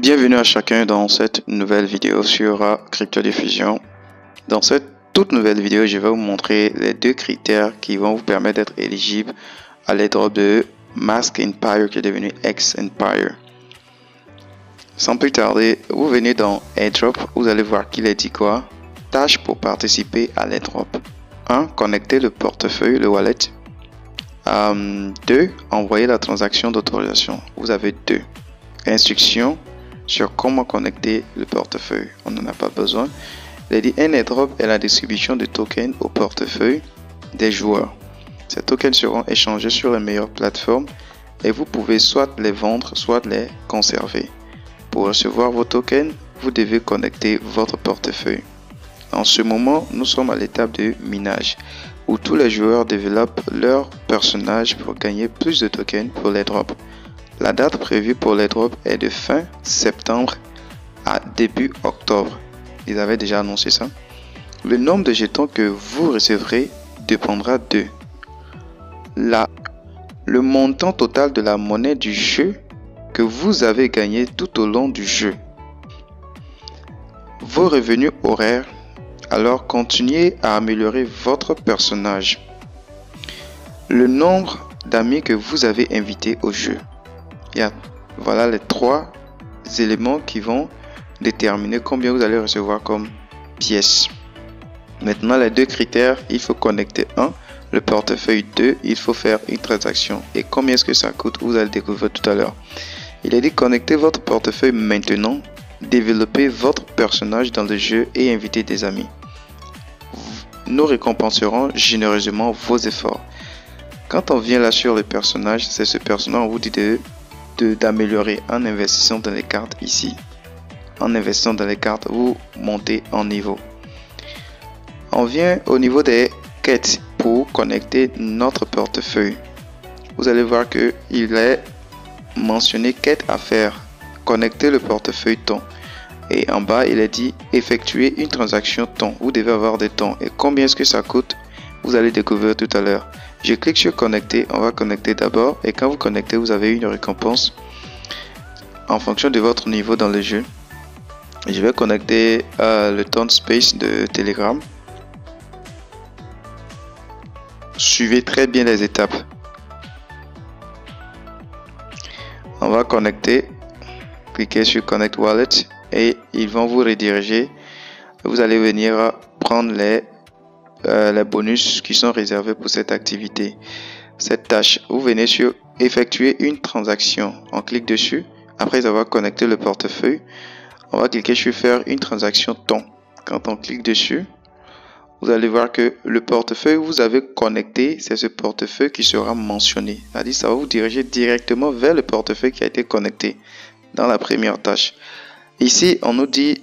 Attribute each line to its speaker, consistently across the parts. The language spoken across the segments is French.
Speaker 1: Bienvenue à chacun dans cette nouvelle vidéo sur Crypto Diffusion. Dans cette toute nouvelle vidéo, je vais vous montrer les deux critères qui vont vous permettre d'être éligible à l'airdrop de Mask Empire qui est devenu X Empire. Sans plus tarder, vous venez dans airdrop, vous allez voir qu'il est dit quoi. Tâches pour participer à l'airdrop. 1. Connecter le portefeuille, le wallet. 2. Envoyer la transaction d'autorisation. Vous avez 2 instructions sur comment connecter le portefeuille. On n'en a pas besoin. Il a dit un airdrop est la distribution de tokens au portefeuille des joueurs. Ces tokens seront échangés sur les meilleures plateformes et vous pouvez soit les vendre, soit les conserver. Pour recevoir vos tokens, vous devez connecter votre portefeuille. En ce moment, nous sommes à l'étape de minage où tous les joueurs développent leur personnage pour gagner plus de tokens pour l'airdrop. La date prévue pour l'airdrop est de fin septembre à début octobre. Ils avaient déjà annoncé ça. Le nombre de jetons que vous recevrez dépendra de le montant total de la monnaie du jeu que vous avez gagné tout au long du jeu. Vos revenus horaires. Alors continuez à améliorer votre personnage. Le nombre d'amis que vous avez invités au jeu. Voilà les 3 éléments qui vont déterminer combien vous allez recevoir comme pièces. Maintenant les 2 critères, il faut connecter 1, le portefeuille 2, il faut faire une transaction. Et combien est-ce que ça coûte, vous allez découvrir tout à l'heure. Il a dit connectez votre portefeuille maintenant, développez votre personnage dans le jeu et invitez des amis. Nous récompenserons généreusement vos efforts. Quand on vient là sur le personnage, c'est ce personnage, on vous dit d'améliorer en investissant dans les cartes ici. En investissant dans les cartes, vous montez en niveau. On vient au niveau des quêtes pour connecter notre portefeuille. Vous allez voir que il est mentionné quête à faire. Connecter le portefeuille ton. Et en bas, il est dit effectuer une transaction ton. Vous devez avoir des tons. Et combien est-ce que ça coûte? Vous allez découvrir tout à l'heure. Je clique sur connecter. On va connecter d'abord. Et quand vous connectez, vous avez une récompense en fonction de votre niveau dans le jeu. Je vais connecter le ton space de Telegram. Suivez très bien les étapes. On va connecter. Cliquez sur Connect Wallet. Et ils vont vous rediriger. Vous allez venir prendre les bonus qui sont réservés pour cette activité, cette tâche. Vous venez sur effectuer une transaction. On clique dessus. Après avoir connecté le portefeuille, on va cliquer sur faire une transaction ton. Quand on clique dessus, vous allez voir que le portefeuille que vous avez connecté, c'est ce portefeuille qui sera mentionné. C'est-à-dire ça va vous diriger directement vers le portefeuille qui a été connecté dans la première tâche. Ici, on nous dit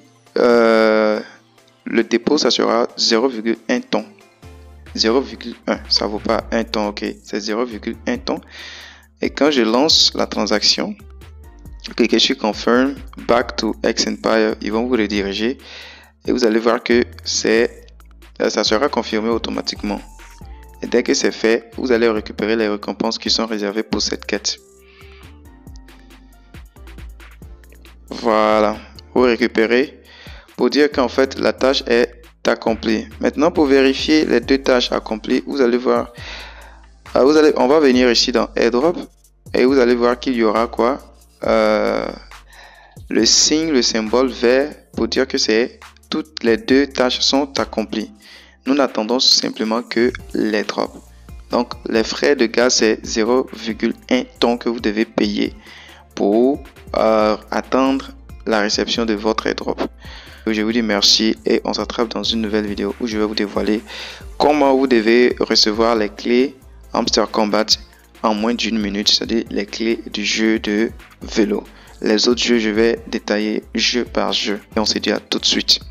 Speaker 1: le dépôt, ça sera 0,1 ton. 0,1, ça vaut pas 1 ton, ok. C'est 0,1 ton. Et quand je lance la transaction, cliquez sur Confirm, Back to X Empire, ils vont vous rediriger. Et vous allez voir que ça sera confirmé automatiquement. Et dès que c'est fait, vous allez récupérer les récompenses qui sont réservées pour cette quête. Voilà, vous récupérez pour dire qu'en fait la tâche est accomplie. Maintenant pour vérifier les 2 tâches accomplies, vous allez voir, on va venir ici dans airdrop et vous allez voir qu'il y aura quoi, le signe, le symbole vert pour dire que toutes les 2 tâches sont accomplies. Nous n'attendons simplement que l'airdrop. Donc les frais de gaz c'est 0,1 ton que vous devez payer pour attendre la réception de votre airdrop. Je vous dis merci et on se retrouve dans une nouvelle vidéo où je vais vous dévoiler comment vous devez recevoir les clés Hamster Combat en moins d'1 minute, c'est-à-dire les clés du jeu de vélo. Les autres jeux, je vais détailler jeu par jeu et on se dit à tout de suite.